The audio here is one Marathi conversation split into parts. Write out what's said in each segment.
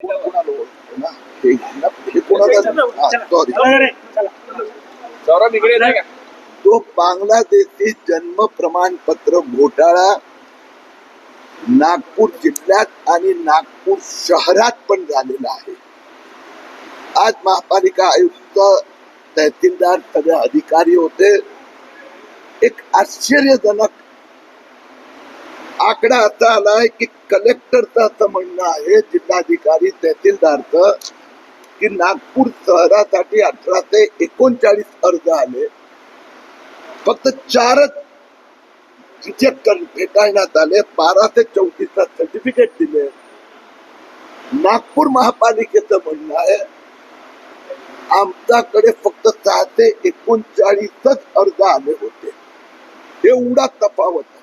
कोणाला ओळखतो ना हे कोणाला सौरभ इकडे नाही का? तो बांगलादेशी जन्म प्रमाणपत्र घोटाळा नागपूर जिल्ह्यात आणि नागपूर शहरात पण झालेला आहे. आज महापालिका आयुक्त, तहसीलदार, सगळे अधिकारी होते. एक आश्चर्यजनक आकडा असा आलाय की कलेक्टरचं असं म्हणणं आहे, जिल्हाधिकारी तहसीलदारचं, की नागपूर शहरासाठी 1839 अर्ज आले, फक्त 4च रिजेक्ट फेटाळण्यात आले, 1234 सर्टिफिकेट दिले. नागपूर महापालिकेचं म्हणणं आहे आमच्याकडे फक्त 639च अर्ज आले होते. एवढा तफावत आहे.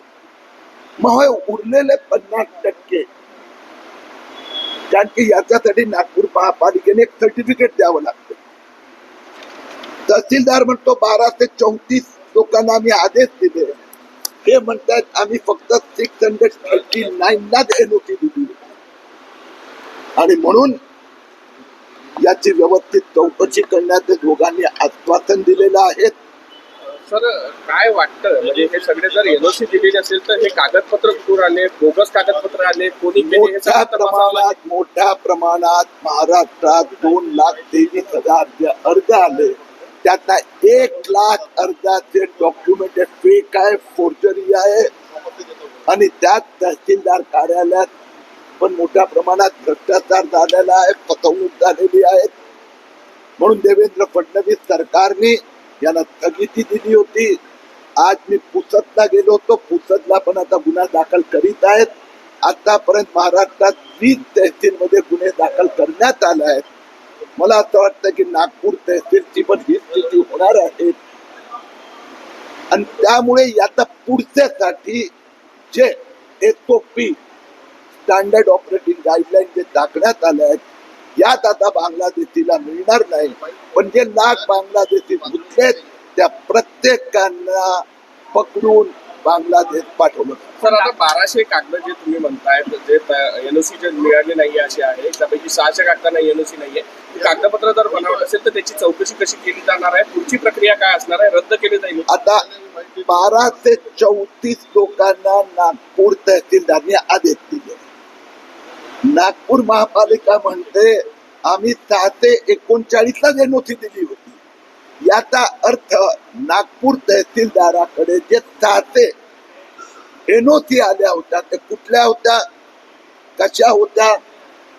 मग उरलेले 50%, कारण की याच्यासाठी नागपूर महापालिकेने एक सर्टिफिकेट द्यावं लागतं. तहसीलदार म्हणतो 1234 लोकांना आम्ही आदेश दिले. हे म्हणतात आम्ही फक्त 639लाच एनओसी दिली आणि म्हणून याची व्यवस्थित चौकशी करण्याचे दोघांनी आश्वासन दिलेलं आहे. सर, काय वाटतं, म्हणजे हे सगळे जर एनओसी दिलेली असेल तर हे कागदपत्र कुठून आले, बोगस कागदपत्र आले, कोणी केले, हे सगळं तपासावं लागेल. मोठ्या प्रमाणात महाराष्ट्रात 2,23,000 जे अर्ज आले, त्यातला 1,00,000 अर्जाचे डॉक्युमेंट फेक आहे, फोर्जरी आहे. आणि त्यात तहसीलदार कार्यालयात पण मोठ्या प्रमाणात भ्रष्टाचार झालेला आहे, फसवणूक झालेली आहे. म्हणून देवेंद्र फडणवीस सरकारने यांना स्थगिती दिली होती. आज मी पुसदला गेलो होतो, पुसदला पण आता गुन्हा दाखल करीत आहेत. आतापर्यंत महाराष्ट्रात 20 तहसीलमध्ये गुन्हे दाखल करण्यात आले आहेत. मला असं वाटतं की नागपूर तहसीलची पण ही स्थिती होणार आहे. आणि त्यामुळे याचा पुढच्यासाठी जे SOP स्टँडर्ड ऑपरेटिंग गाईडलाईन जे टाकण्यात आले आहेत, यात आता बांगलादेशीला मिळणार नाही. पण जे लाख बांगलादेशी घुसलेत त्या प्रत्येकांना पकडून बांगलादेश पाठवलं. सर, आता 1200 कागद जे तुम्ही म्हणताय, जे एनओसी जे मिळाले नाही असे आहे, त्यापैकी 600 कागदांना एनओसी नाहीये. कागदपत्र जर बनावत असेल तर त्याची चौकशी कशी केली जाणार आहे? पुढची प्रक्रिया काय असणार आहे? रद्द केली जाईल? आता 1234 लोकांना नागपूर तहसीलदारने आदेश दिले. नागपूर महापालिका म्हणते आम्ही 639लाच एनओसी दिली होती. याचा अर्थ नागपूर तहसीलदाराकडे जे 600 एनओसी आल्या होत्या ते कुठल्या होत्या, कशा होत्या,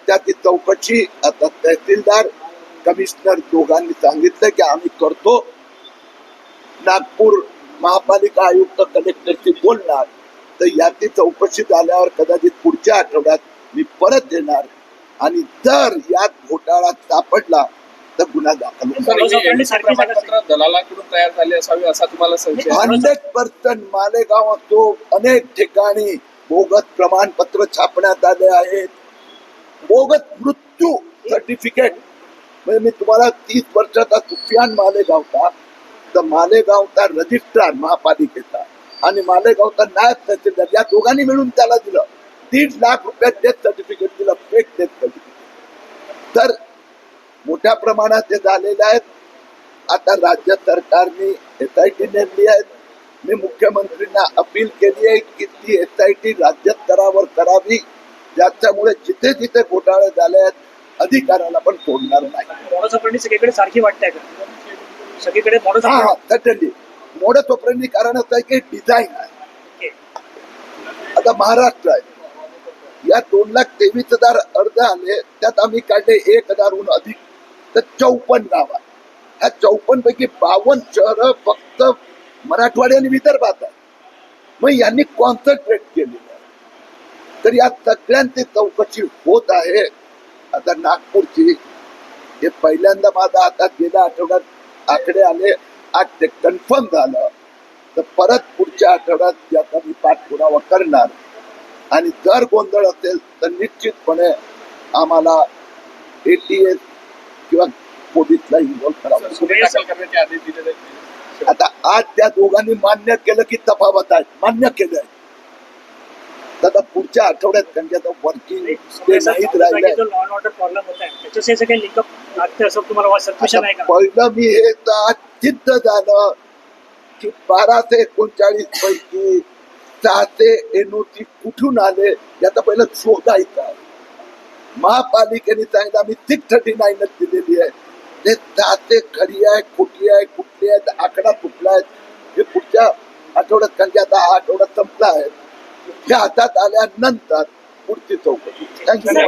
त्याची चौकशी आता तहसीलदार, कमिशनर दोघांनी सांगितलं की आम्ही करतो. नागपूर महापालिका आयुक्त कलेक्टरशी बोलणार, तर याची चौकशी झाल्यावर कदाचित पुढच्या आठवड्यात मी परत येणार. आणि जर यात घोटाळा सापडला तर गुन्हा दाखल होईल. दलालाकडून तयार झाले असावे असा तुम्हाला संशय? 100% मालेगाव असो, अनेक ठिकाणी बोगस प्रमाणपत्र छापण्यात आले आहेत. बोगस मृत्यू सर्टिफिकेट, म्हणजे मी तुम्हाला 30 वर्षाचा सुफियान मालेगावचा, तर मालेगावचा रजिस्ट्रार महापालिकेचा आणि मालेगावचा नायब तहसीलदार, या दोघांनी मिळून त्याला दिलं 1.5 लाख रुपयात डेथ सर्टिफिकेट दिलं, फेक डेथ सर्टिफिकेट. तर मोठ्या प्रमाणात ते झालेले आहेत. आता राज्य सरकारने SIT नेमली आहे. मी मुख्यमंत्र्यांना अपील केली आहे की ती SIT राज्य स्तरावर करावी, ज्याच्यामुळे जिथे जिथे घोटाळे झाले आहेत अधिकाऱ्याला पण सोडणार नाही. सगळीकडे सारखी वाटते का? सगळीकडे मोडस ऑपरेंडी कारण असं आहे की डिझाईन आहे. आता महाराष्ट्र आहे, या 2,23,000 अर्ज आले, त्यात आम्ही काढले 1,000हून अधिक, तर 54 गाव आहे. ह्या 54 पैकी 52 शहरं फक्त मराठवाडा आणि विदर्भात आहे. मग यांनी कॉन्सन्ट्रेट केलेलं आहे. तर या सगळ्यांची चौकशी होत आहे. आता नागपूरची हे पहिल्यांदा माझ्या हातात गेल्या आठवड्यात आकडे आले, आज ते कन्फर्म झालं, तर परत पुढच्या आठवड्यात याचा मी पाठपुरावा करणार. आणि जर गोंधळ असेल तर निश्चितपणे आम्हाला ATS किंवा पोलीसला इन्व्हॉल्व करावं. आता आज त्या दोघांनी मान्य केलं की तफावत आहे, मान्य केलंय. आता पुढच्या आठवड्यात कारण आता वर्किंग ते नाहीत राहिलंय. जो लॉ अँड ऑर्डर प्रॉब्लेम होत आहे त्याच्याशी असं काही लिंकअप लागतं असं तुम्हाला सत्विषन आहे का? पहिलं मी हे चित्त झालं की 12 ते 39 पैकी 6 ते NOC कुठून आले याचा पहिलं शोधायचा. महापालिकेने सांगितलं आम्ही 639 दिलेली आहे. ते 6 ते खरी आहे खोटी आहे कुठली आहे आकडा कुठला आहे हे पुढच्या आठवड्यात कारण की आता हा आठवडा संपला आहे हे हातात आल्यानंतर पुढची चौकशी. थँक्यू.